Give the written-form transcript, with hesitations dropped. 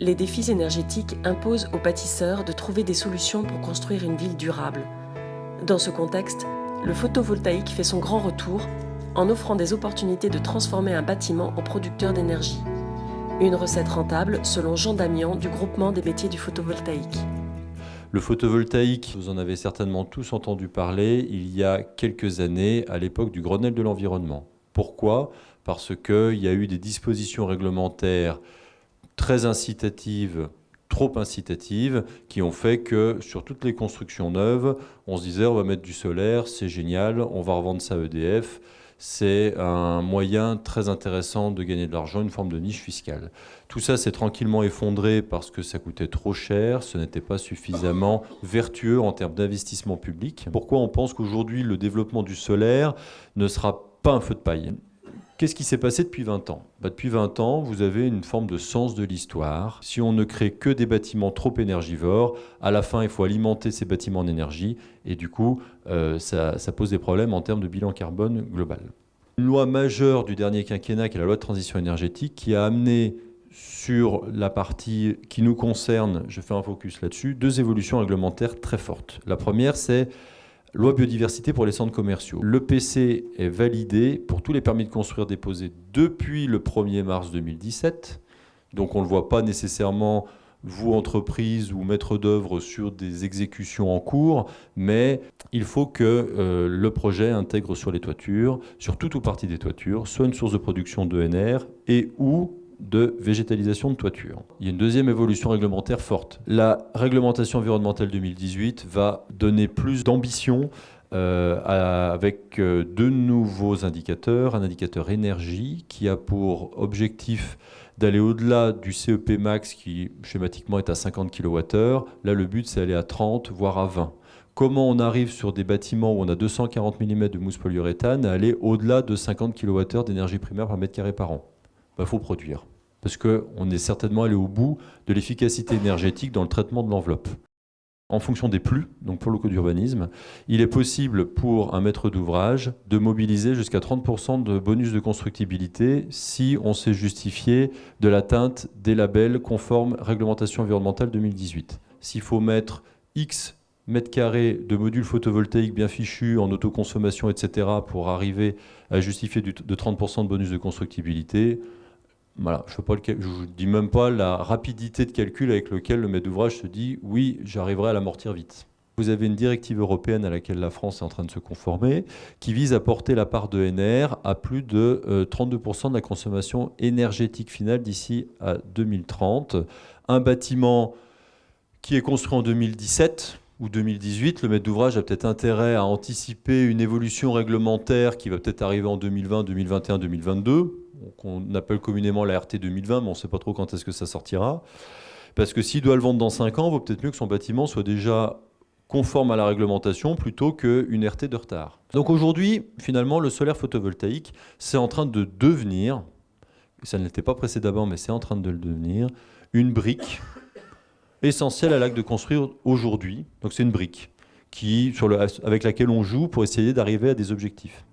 Les défis énergétiques imposent aux bâtisseurs de trouver des solutions pour construire une ville durable. Dans ce contexte, le photovoltaïque fait son grand retour en offrant des opportunités de transformer un bâtiment en producteur d'énergie. Une recette rentable selon Jean Damian du groupement des métiers du photovoltaïque. Le photovoltaïque, vous en avez certainement tous entendu parler il y a quelques années à l'époque du Grenelle de l'environnement. Pourquoi ? Parce qu'il y a eu des dispositions réglementaires très incitatives, trop incitatives, qui ont fait que sur toutes les constructions neuves, on se disait on va mettre du solaire, c'est génial, on va revendre ça à EDF. C'est un moyen très intéressant de gagner de l'argent, une forme de niche fiscale. Tout ça s'est tranquillement effondré parce que ça coûtait trop cher, ce n'était pas suffisamment vertueux en termes d'investissement public. Pourquoi on pense qu'aujourd'hui le développement du solaire ne sera pas un feu de paille ? Qu'est-ce qui s'est passé depuis 20 ans ? Depuis 20 ans, vous avez une forme de sens de l'histoire. Si on ne crée que des bâtiments trop énergivores, à la fin, il faut alimenter ces bâtiments en énergie. Et du coup, ça pose des problèmes en termes de bilan carbone global. Une loi majeure du dernier quinquennat, qui est la loi de transition énergétique, qui a amené sur la partie qui nous concerne, je fais un focus là-dessus, 2 évolutions réglementaires très fortes. La première, c'est loi biodiversité pour les centres commerciaux. L'EPC est validé pour tous les permis de construire déposés depuis le 1er mars 2017. Donc on ne le voit pas nécessairement, vous, entreprise ou maître d'œuvre, sur des exécutions en cours, mais il faut que le projet intègre sur les toitures, sur toute ou partie des toitures, soit une source de production d'ENR et ou de végétalisation de toiture. Il y a une deuxième évolution réglementaire forte. La réglementation environnementale 2018 va donner plus d'ambition avec 2 nouveaux indicateurs. Un indicateur énergie qui a pour objectif d'aller au-delà du CEP max qui schématiquement est à 50 kWh. Là, le but, c'est d'aller à 30, voire à 20. Comment on arrive sur des bâtiments où on a 240 mm de mousse polyuréthane à aller au-delà de 50 kWh d'énergie primaire par mètre carré par an ? Il faut produire. Parce qu'on est certainement allé au bout de l'efficacité énergétique dans le traitement de l'enveloppe. En fonction des PLU, donc pour le code d'urbanisme, il est possible pour un maître d'ouvrage de mobiliser jusqu'à 30% de bonus de constructibilité si on sait justifier de l'atteinte des labels conformes réglementation environnementale 2018. S'il faut mettre X mètres carrés de modules photovoltaïques bien fichus en autoconsommation, etc., pour arriver à justifier de 30% de bonus de constructibilité, voilà, je ne dis même pas la rapidité de calcul avec laquelle le maître d'ouvrage se dit « oui, j'arriverai à l'amortir vite ». Vous avez une directive européenne à laquelle la France est en train de se conformer qui vise à porter la part de NR à plus de 32% de la consommation énergétique finale d'ici à 2030. Un bâtiment qui est construit en 2017 ou 2018, le maître d'ouvrage a peut-être intérêt à anticiper une évolution réglementaire qui va peut-être arriver en 2020, 2021, 2022, qu'on appelle communément la RT 2020, mais on ne sait pas trop quand est-ce que ça sortira. Parce que s'il doit le vendre dans 5 ans, il vaut peut-être mieux que son bâtiment soit déjà conforme à la réglementation plutôt qu'une RT de retard. Donc aujourd'hui, finalement, le solaire photovoltaïque, c'est en train de devenir, ça ne l'était pas précédemment, mais c'est en train de le devenir, une brique essentielle à l'acte de construire aujourd'hui. Donc c'est une brique avec laquelle on joue pour essayer d'arriver à des objectifs.